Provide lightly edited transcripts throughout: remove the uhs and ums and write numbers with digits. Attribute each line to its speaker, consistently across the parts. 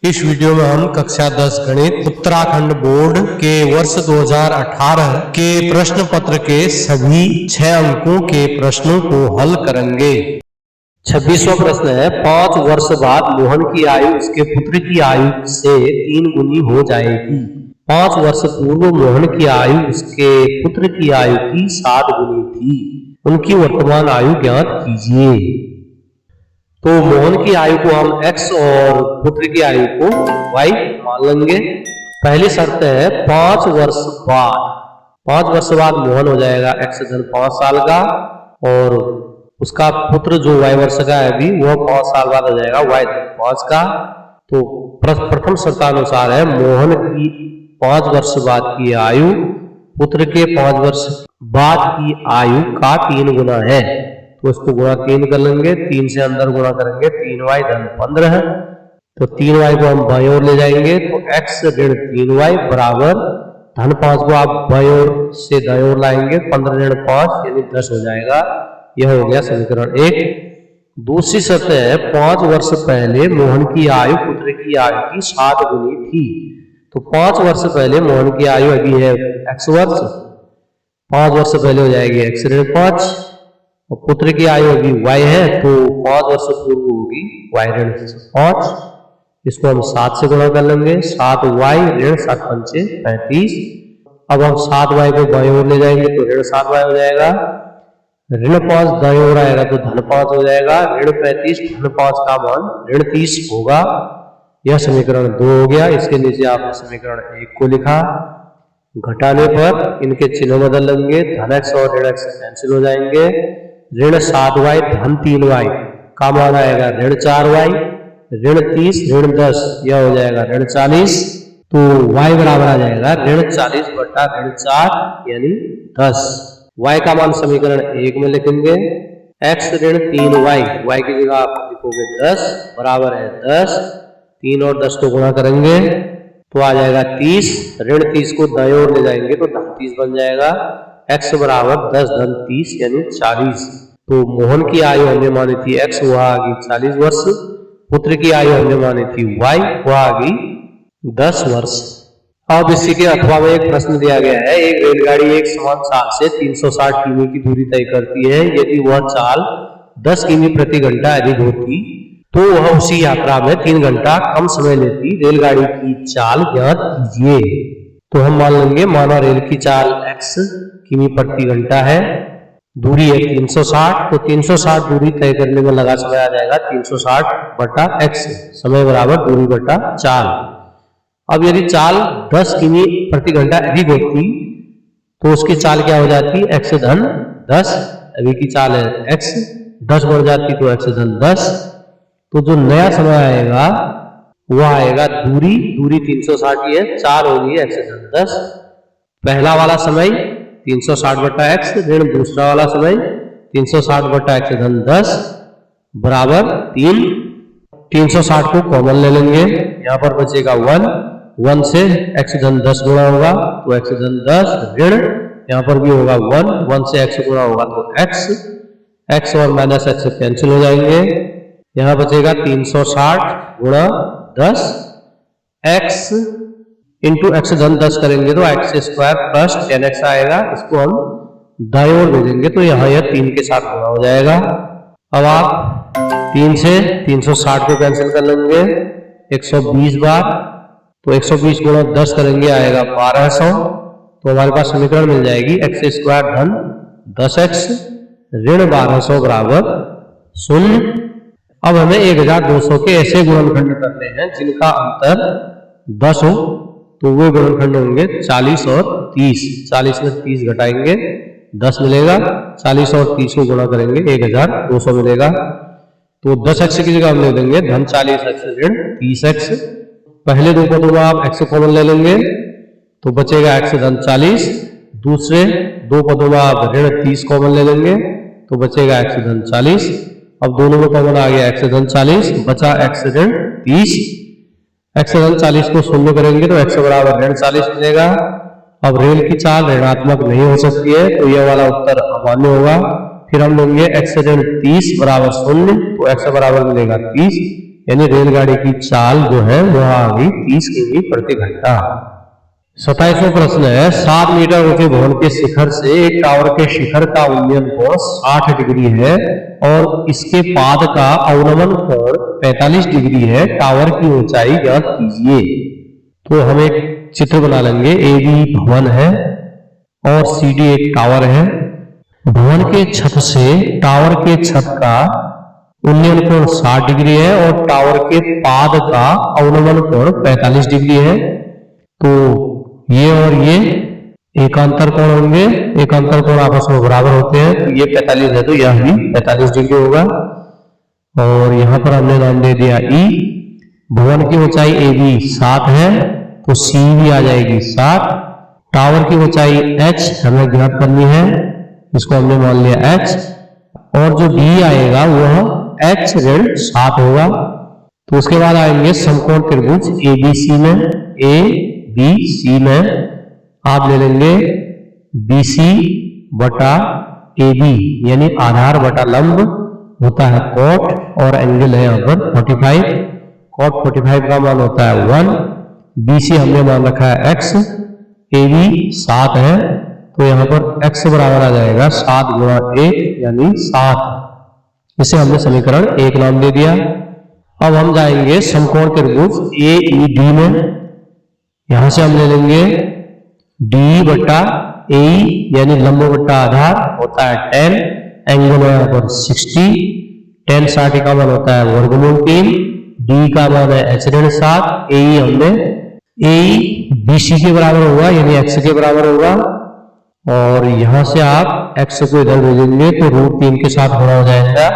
Speaker 1: इस वीडियो में हम कक्षा 10 गणित उत्तराखंड बोर्ड के वर्ष 2018 के प्रश्न पत्र के सभी 6 अंकों के प्रश्नों को हल करेंगे। 26वां प्रश्न है, 5 वर्ष बाद मोहन की आयु उसके पुत्र की आयु से 3 गुनी हो जाएगी। 5 वर्ष पूर्व मोहन की आयु उसके पुत्र की आयु की 7 गुनी थी। उनकी वर्तमान आयु ज्ञात कीजिए। तो मोहन की आयु को हम x और पुत्र की आयु को y मान लेंगे। पहली शर्त है 5 वर्ष बाद। 5 वर्ष बाद मोहन हो जाएगा x धन 5 साल का और उसका पुत्र जो y वर्ष का है अभी वह 5 साल बाद हो जाएगा y धन 5 का। तो प्रथम शर्तानुसार है मोहन की 5 वर्ष बाद की आयु पुत्र के 5 वर्ष बाद की आयु का 3 गुना है। तो इसको गुणा 3 कर लेंगे, 3 से अंदर गुणा करेंगे 3y धन 15 है। तो 3y को हम बाईं ओर ले जाएंगे तो x ऋण 3y बराबर धन 5 को आप बाईं ओर से दाईं ओर लाएंगे 15 ऋण 5 यानी 10 हो जाएगा। यह हो गया समीकरण 1। दूसरी शर्त है 5 वर्ष पहले मोहन की आयु पुत्र की आयु की 7 गुनी थी। तो 5 वर्ष पहले मोहन की आयु अभी है x वर्ष, 5 वर्ष पहले हो जाएगी x ऋण 5 और पुत्र की आयु अभी y है तो 5 वर्ष पूर्व होगी y ऋण 5। इसको हम 7 से गुणा कर लेंगे, 7y ऋण 7 पंचे 35। अब हम 7y को बाईं ओर ले जाएंगे तो ऋण 7y हो जाएगा। ऋण 5 दाईं ओर आएगा तो धन 5 हो जाएगा। ऋण 35 धन 5 का मान ऋण 30 होगा। यह समीकरण 2 हो गया। इसके नीचे आपने समीकरण 1 को लिखा। घटाने पर इनके चिन्ह बदल लेंगे, धन x और ऋण x कैंसिल हो जाएंगे। ऋण 7y धन 3y का मान आएगा ऋण 4y, ऋण 30 ऋण 10 यह हो जाएगा ऋण 40। तो y बराबर आ जाएगा ऋण 40 बटा ऋण 4 यानी 10। y का मान समीकरण 1 में लिखेंगे, x ऋण 3y, y की जगह आप लिखोगे 10 बराबर है 10। 3 और 10 को गुणा करेंगे तो आ जाएगा 30। ऋण 30 को दाईं ओर ले जाएंगे तो धन 30 बन जाएगा। x बराबर 10 धन 30 यानी 40। तो मोहन की आयु हमने मानी थी x, वह आ गई 40 वर्ष। पुत्र की आयु हमने मानी थी y, वह आ गई 10 वर्ष। अब इसी के अथवा में एक प्रश्न दिया गया है, एक रेलगाड़ी एक समान चाल से 360 किमी की दूरी तय करती है। यदि वह चाल 10 किमी प्रति घंटा अधिक होती तो वह उसी यात्रा में 3 घंटा कम समय लेती। रेलगाड़ी की चाल ज्ञात कीजिए। तो हम मान लेंगे, माना रेल की चाल x किमी प्रति घंटा है, दूरी है 360, तो 360 दूरी तय करने में लगा समय आ जाएगा 360 बटा x, समय बराबर दूरी बटा चाल। अब यदि चाल 10 किमी प्रति घंटा अधिक होती तो उसकी चाल क्या हो जाती, x धन 10। अभी की चाल है x, 10 बढ़ जाती तो x धन 10। तो जो नया समय आएगा वह आएगा दूरी 360 ही है, 4 होगी x धन 10। पहला वाला समय 360 बटा x ऋण दूसरा वाला समय 360 बटा x धन 10 बराबर 3। 360 को कॉमन ले लेंगे, यहाँ पर बचेगा 1 से x धन 10 गुणा होगा तो x धन 10 ऋण यहाँ पर भी होगा 1 से x गुणा होगा तो x और माइनस x कैंसिल हो जाएंगे। यहाँ बचेगा 360 गुणा 10, x इंटू x धन 10 करेंगे तो x स्क्वायर प्लस 10x आएगा। इसको हम दाईं ओर भेजेंगे तो यहाँ यह 3 के साथ गुणा हो जाएगा। अब आप 3 से 360 को कैंसिल कर लेंगे 120 बार, तो 120 गुणा 10 करेंगे आएगा 1200। तो हमारे पास समीकरण मिल जाएगी x स्क्वायर धन 10x ऋण 1200 बराबर 0। अब हमें 1200 के ऐसे गुणनखंड करने हैं जिनका अंतर 10 हो, तो वो गुणनखंड होंगे 40 और 30। 40 में 30 घटाएंगे 10 मिलेगा, 40 और 30 को गुणा करेंगे 1200 मिलेगा। तो 10x की जगह हम ले लेंगे धन 40x ऋण 30x। पहले दो पदों में आप x कॉमन ले लेंगे तो बचेगा x धन 40। दूसरे दो पदों में आप ऋण 30 कॉमन ले लेंगे तो बचेगा x धन 40। अब दोनों में कॉमन आ गया x धन 40, बचा x ऋण 30। x धन 40 को शून्य करेंगे तो x बराबर ऋण 40 मिलेगा। अब रेल की चाल ऋणात्मक नहीं हो सकती है तो यह वाला उत्तर अमान्य होगा। फिर हम लेंगे x ऋण 30 बराबर 0, तो x बराबर मिलेगा 30। यानी रेलगाड़ी की चाल जो है वो आ गई 30 किमी प्रति घंटा। 27वां प्रश्न है 7 मीटर ऊंचे भवन के शिखर से एक टावर के शिखर का उन्नयन कोण 60 डिग्री है और इसके पाद का अवनमन कोण 45 डिग्री है, टावर की ऊंचाई ज्ञात कीजिए। तो हम एक चित्र बना लेंगे। AB भवन है और CD एक टावर है। भवन के छत से टावर के छत का उन्नयन कोण 60 डिग्री है और टावर के पाद का अवनमन कोण 45 डिग्री है। तो ये और ये एकांतर कोण होंगे, एकांतर कोण आपस में बराबर होते हैं। तो ये 45 है तो यह भी 45 डिग्री होगा। और यहां पर हमने नाम दे दिया E। भवन की ऊंचाई AB 7 है तो C भी आ जाएगी 7। टावर की ऊंचाई H हमें ज्ञात करनी है, इसको हमने मान लिया H। और जो B आएगा वह H ऋण 7 होगा। तो उसके बाद आएंगे समकोण त्रिभुज ABC में, ABC में आप ले लेंगे BC बटा AB यानी आधार बटा लंब होता है cot और एंगल है यहाँ पर 45। cot 45 का मान होता है 1। BC हमने मान रखा है x, AB 7 है तो यहाँ पर x बराबर आ जाएगा 7 गुणा 1 यानी 7। इसे हमने समीकरण 1 नाम दे दिया। अब हम जाएंगे समकोण त्रिभुज AED में। यहां से हम ले लेंगे D बटा AE यानी लंब बटा आधार होता है 10, एंगल है यहाँ पर 60। 10 60 का मान होता है वर्गमूल 3। D का मान है H ऋण 7। AE हमने AE BC के बराबर होगा यानी x के बराबर होगा। और यहां से आप x को इधर भेजेंगे तो √3 के साथ गुणा हो जाएगा,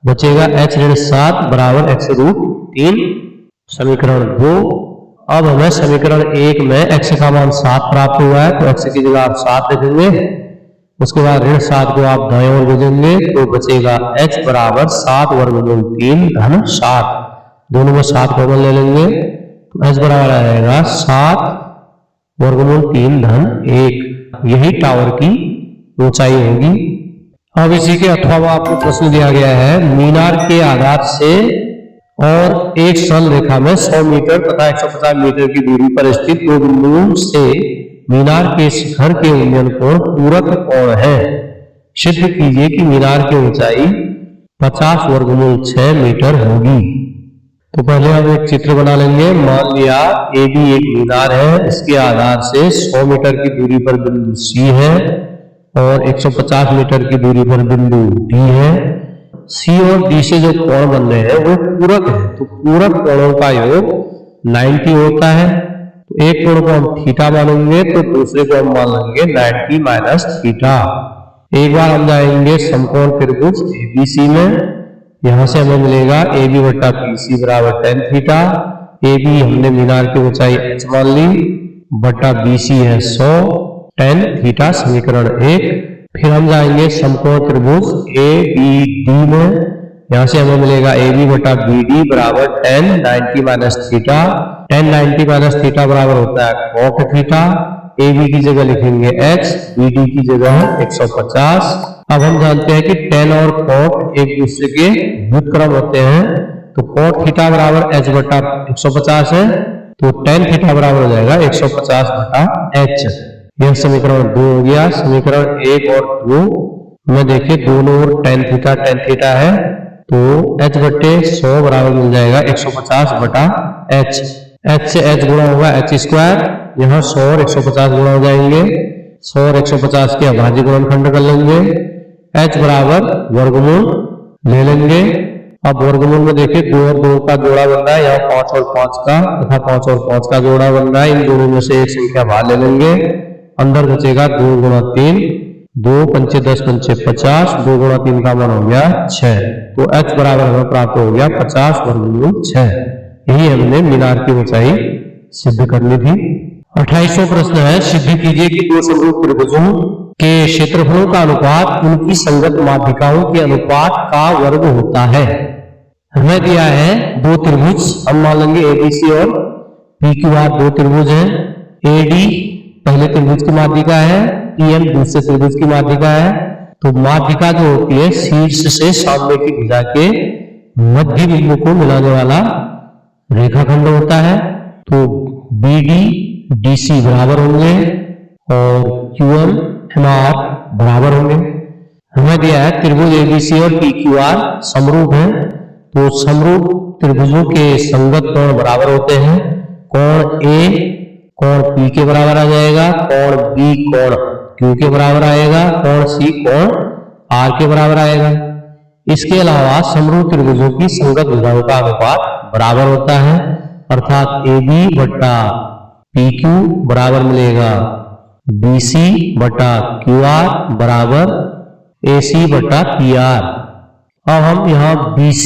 Speaker 1: बचेगा H ऋण 7 बराबर x √3। समीकरण 2। अब हमें समीकरण 1 में x का मान 7 प्राप्त हुआ है तो x की जगह आप 7 लिखेंगे। उसके बाद ऋण 7 को आप दाएं ओर भेजेंगे तो बचेगा h बराबर 7 वर्गमूल 3 धन 7। दोनों में 7 कॉमन ले लेंगे तो h बराबर आ जाएगा 7 वर्गमूल 3 धन 1। यही टावर की ऊंचाई होगी। अब इसी के अथवा आपको प्रश्न दिया गया है मीनार के आधार से और एक सरल रेखा में 100 मीटर तथा 150 मीटर की दूरी पर स्थित दो बिंदुओं से मीनार के शिखर के उन्नयन कोण पूरक कोण है। सिद्ध कीजिए कि मीनार की ऊंचाई 50 वर्गमूल 6 मीटर होगी। तो पहले हम एक चित्र बना लेंगे। मान लिया AB एक मीनार है, इसके आधार से 100 मीटर की दूरी पर बिंदु C है और 150 मीटर की दूरी पर बिंदु D है। C और D से जो कोण बन रहे हैं वो पूरक है, तो पूरक कोणों का योग 90 होता है। तो एक कोण को हम थीटा मानेंगे तो दूसरे को हम मान लेंगे 90 माइनस थीटा। एक बार हम जाएंगे समकोण त्रिभुज ABC में। यहां से हमें मिलेगा AB बटा BC बराबर tan थीटा। AB हमने मीनार की ऊंचाई h मान ली बटा BC है 100 tan थीटा, समीकरण 1। फिर हम जाएंगे समकोण त्रिभुज ABD में। यहां से हमें मिलेगा AB बटा BD बराबर tan 90 minus theta. tan 90 minus theta बराबर होता है cot थीटा। AB की जगह लिखेंगे h, BD की जगह 150। अब हम जानते हैं कि tan और cot एक दूसरे के व्युत्क्रम होते हैं, तो cot थीटा बराबर h बटा 150 है तो tan थीटा बराबर हो जाएगा 150 बटा h। यह समीकरण 2 हो गया। समीकरण 1 और 2 में देखिए दोनों ओर tan थीटा है तो h बटे 100 बराबर मिल जाएगा 150 बटा h। h से h गुणा होगा h स्क्वायर, यहाँ 100 और 150 गुणा हो जाएंगे। 100 और 150 के अभाज्य गुणनखंड कर लेंगे। h बराबर वर्गमूल ले लेंगे। अब वर्गमूल में देखिए 2 और 2 का जोड़ा बन रहा है, यहाँ 5 और 5 का तथा 5 और 5 का जोड़ा बन रहा है। इन दोनों में से एक संख्या बाहर ले लेंगे, अंदर बचेगा 2 गुणा 3, 2 पंचे 10 पंचे 50, 2 गुणा 3 का मान हो गया 6। तो h बराबर हमें प्राप्त हो गया 50 वर्गमूल 6। यही हमने मीनार की ऊंचाई सिद्ध करनी थी। 28वां प्रश्न है सिद्ध कीजिए कि दो समरूप त्रिभुजों के क्षेत्रफलों का अनुपात उनकी संगत माध्यिकाओं के अनुपात का वर्ग होता है। हमें दिया है दो त्रिभुज, हम मान लेंगे ABC और PQR दो त्रिभुज हैं। AD पहले त्रिभुज की माध्यिका है, PM दूसरे त्रिभुज की माध्यिका है। तो माध्यिका जो होती है शीर्ष से सामने की भुजा के मध्य बिंदु को मिलाने वाला रेखाखंड होता है। तो BD DC बराबर होंगे और QM MR बराबर होंगे। हमें दिया है त्रिभुज ABC और PQR समरूप है। तो समरूप त्रिभुजों के संगत कोण बराबर होते हैं। कोण A कोण P के बराबर आ जाएगा, कोण B कोण Q के बराबर आएगा, कोण C कोण R के बराबर आएगा। इसके अलावा समरूप त्रिभुजों की संगत भुजाओं का अनुपात बराबर होता है, अर्थात AB बटा PQ बराबर मिलेगा BC बटा QR बराबर AC बटा PR। अब हम यहाँ BC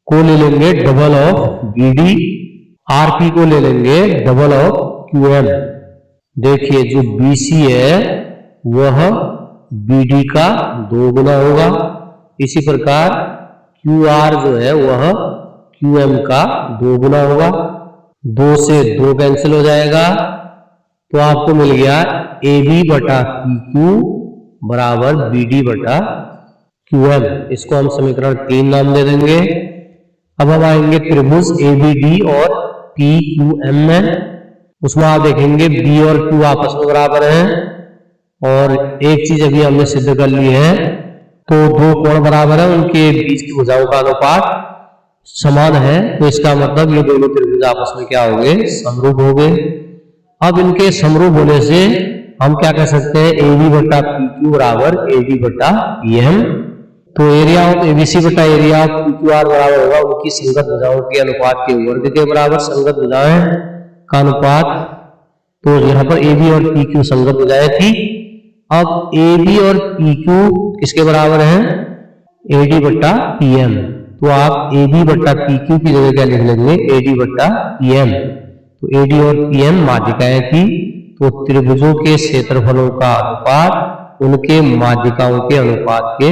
Speaker 1: को ले लेंगे डबल ऑफ BD, RP को ले लेंगे डबल ऑफ QM। देखिए जो BC है वह BD का 2 गुना होगा, इसी प्रकार QR जो है वह QM का 2 गुना होगा। 2 से 2 कैंसिल हो जाएगा, तो आपको मिल गया AB बटा PQ बराबर BD बटा QM। इसको हम समीकरण 3 नाम दे देंगे। अब हम आएंगे त्रिभुज ABD और PQM में। उसमें आप देखेंगे B और Q आपस में बराबर हैं और एक चीज अभी हमने सिद्ध कर ली है, तो 2 कोण बराबर है, उनके बीच की भुजाओं का अनुपात समान है। तो इसका मतलब ये दोनों त्रिभुज आपस में क्या हो गए, समरूप हो गए। अब इनके समरूप होने से हम क्या कह सकते हैं, AB बटा PQ बराबर AD बटा PM। तो एरिया ऑफ ABC बटा एरिया ऑफ PQR बराबर होगा उनकी संगत भुजाओं के अनुपात के वर्ग के बराबर। संगत भुजाएं का अनुपात, तो यहाँ पर AB और PQ संगत भुजाएं थी। अब AB और PQ किसके बराबर है, AD बटा PM। तो आप AB बटा PQ की जगह क्या लिख लेंगे, AD बटा PM। तो AD और PM माध्यिकाएं थी, तो त्रिभुजों के क्षेत्रफलों का अनुपात उनके माध्यिकाओं के अनुपात के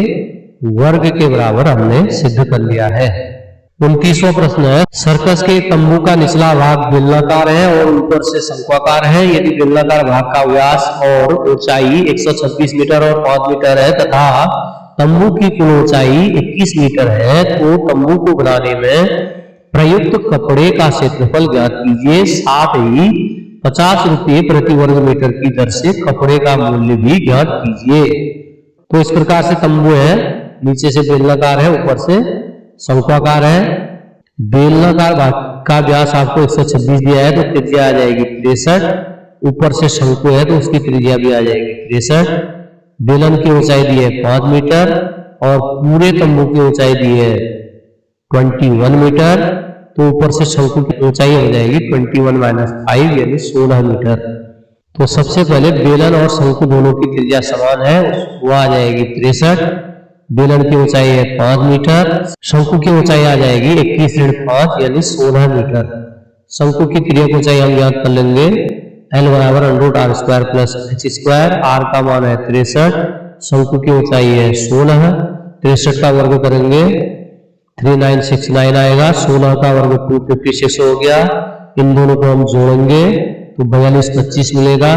Speaker 1: वर्ग के बराबर हमने सिद्ध कर लिया है। 29वां प्रश्न है, सर्कस के तंबू का निचला भाग बेलनाकार है और ऊपर से शंक्वाकार है। यदि बेलनाकार भाग का व्यास और ऊंचाई 126 मीटर और 5 मीटर है तथा तंबू की कुल ऊंचाई 21 मीटर है, तो तंबू को बनाने में प्रयुक्त कपड़े का क्षेत्रफल ज्ञात कीजिए। साथ ही 50 रुपये प्रति वर्ग मीटर की दर से कपड़े का मूल्य भी ज्ञात कीजिए। तो इस प्रकार से तंबू है, नीचे से बेलनाकार है, ऊपर से शंक्वाकार है। बेलनाकार भाग का व्यास आपको 126 दिया है, तो त्रिज्या आ जाएगी 63। ऊपर से शंकु है तो उसकी त्रिज्या भी आ जाएगी 63। बेलन की ऊंचाई दी है 5 मीटर और पूरे तंबू की ऊंचाई दी है 21 मीटर। तो ऊपर से शंकु की ऊंचाई हो जाएगी 21 माइनस 5 यानी 16 मीटर। तो सबसे पहले बेलन और शंकु दोनों की त्रिज्या समान है, वो आ जाएगी 63। बेलन की ऊंचाई है 5 मीटर, शंकु की ऊंचाई आ जाएगी 21.5 यानी 16 मीटर। शंकु की तिर्यक ऊंचाई हम ज्ञात कर लेंगे, L बराबर √r square plus h square. R का मान है 63, शंकु की ऊंचाई है 16। 63 का वर्ग करेंगे 3969 आएगा, 16 का वर्ग 256 हो गया। इन दोनों को हम जोड़ेंगे तो 4225 मिलेगा।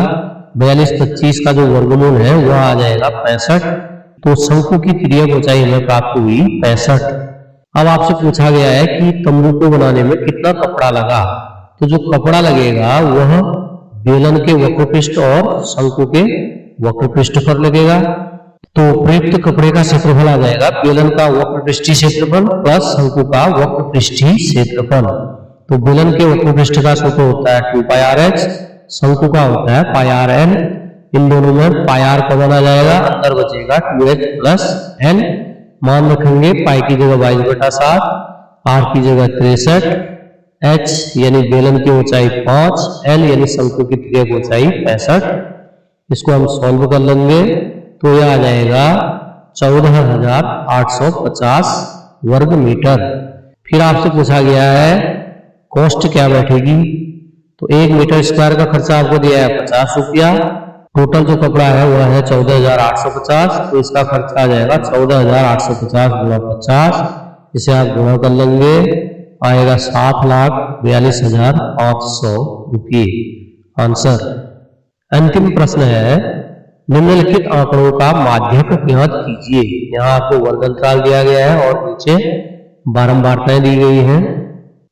Speaker 1: 4225 का जो वर्गमूल है वह आ जाएगा 65। तो शंकु की तिर्यक ऊंचाई हमें प्राप्त हुई 65। अब आपसे पूछा गया है कि तंबू को बनाने में कितना कपड़ा लगा, तो जो कपड़ा लगेगा वह बेलन के वक्रपृष्ठ और शंकु के वक्रपृष्ठ पर लगेगा। तो प्रयुक्त कपड़े का क्षेत्रफल आ जाएगा बेलन का वक्रपृष्ठीय क्षेत्रफल प्लस शंकु का वक्रपृष्ठीय क्षेत्रफल। तो बेलन के वक्रपृष्ठ का सूत्र होता है 2πrh, शंकु का होता है πrn। इन दोनों में πr कॉमन आ जाएगा, अंदर बचेगा 2h प्लस n। मान रखेंगे पाई की जगह 22/7, r की जगह 63, h यानी बेलन की ऊंचाई 5, l यानी शंकु की तिर्यक ऊंचाई 65। इसको हम सॉल्व कर लेंगे तो यह आ जाएगा 14,850 वर्ग मीटर। फिर आपसे पूछा गया है कॉस्ट क्या बैठेगी, तो 1 मीटर स्क्वायर का खर्चा आपको दिया है 50 रुपया। टोटल जो कपड़ा है वह है 14,850, तो इसका खर्चा आ जाएगा 14,850 गुणा 50। इसे आप गुणा कर लेंगे, आएगा 7,42,500 रुपये। आंसर। अंतिम प्रश्न है, निम्नलिखित आंकड़ों का माध्यक ज्ञात कीजिए। यहाँ आपको वर्ग अंतराल दिया गया है और नीचे बारंबारताएं दी गई हैं।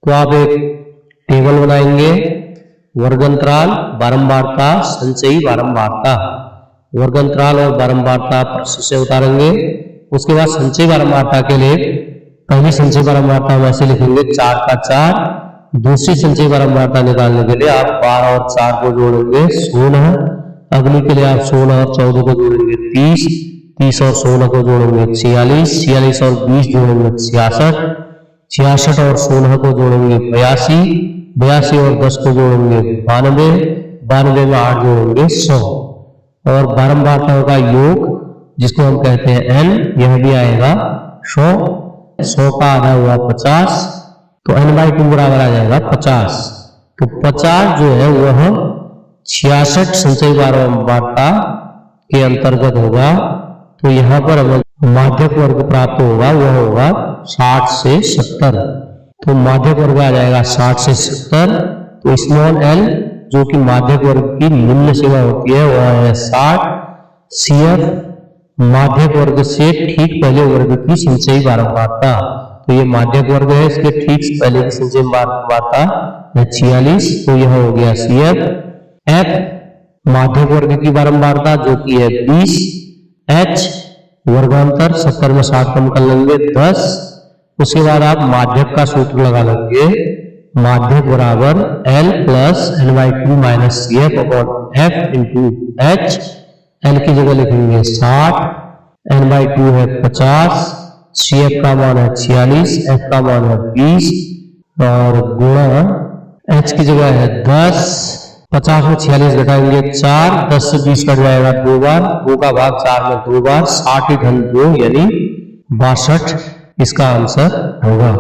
Speaker 1: तो आप एक टेबल बनाएंगे, वर्ग अंतराल, बारंबारता, संचयी बारंबारता। वर्ग अंतराल और बारंबारता प्रश्न से उतारेंगे। उसके बाद संचयी बारंबारता के लिए पहली संचयी बारंबारता हम ऐसे लिखेंगे 4 का 4। दूसरी संचयी बारंबारता निकालने के लिए आप 12 और 4 को जोड़ेंगे 16। अगली के लिए आप 16 और 14 को जोड़ेंगे 30, 30 और 16 को जोड़ेंगे 46, 46 और 20 जोड़ेंगे 66, 66 और 16 को जोड़ेंगे 82, 82 और 10 को जोड़ेंगे 92, 92 में 8 जोड़ेंगे 100। और बारंबारताओं का योग जिसको हम कहते हैं n, यह भी आएगा 100। 100 का आधा हुआ 50, तो n/2 बराबर आ जाएगा 50। तो 50 जो है वह 66 संचयी बारंबारता के अंतर्गत होगा। तो यहाँ पर हमें माध्यक वर्ग प्राप्त होगा, वह होगा 60 से 70। तो माध्यक वर्ग आ जाएगा 60 से 70। तो स्मॉल l जो कि माध्यक वर्ग की निम्न सीमा होती है वह है 60। CF माध्यक वर्ग से ठीक पहले वर्ग की संचयी बारंबारता, तो ये माध्यक वर्ग है, इसके ठीक पहले की संचयी बारंबारता है 46। तो यह हो गया CF। F माध्यक वर्ग की बारंबारता जो कि है 20। H वर्गांतर 70 में 60 कम कर लेंगे 10। उसके बाद आप माध्यक का सूत्र लगा लेंगे, माध्यक बराबर L plus n/2 minus CF upon F into H। L की जगह लिखेंगे 60, n/2 है 50, CF का मान है 46, F का मान है 20 और गुणा H की जगह है 10। 50 में 46 घटाएंगे 4, 10 से 20 कट जाएगा 2 बार, 2 का भाग 4 में 2 बार, 60 घन 2 यानी 62 इसका आंसर होगा।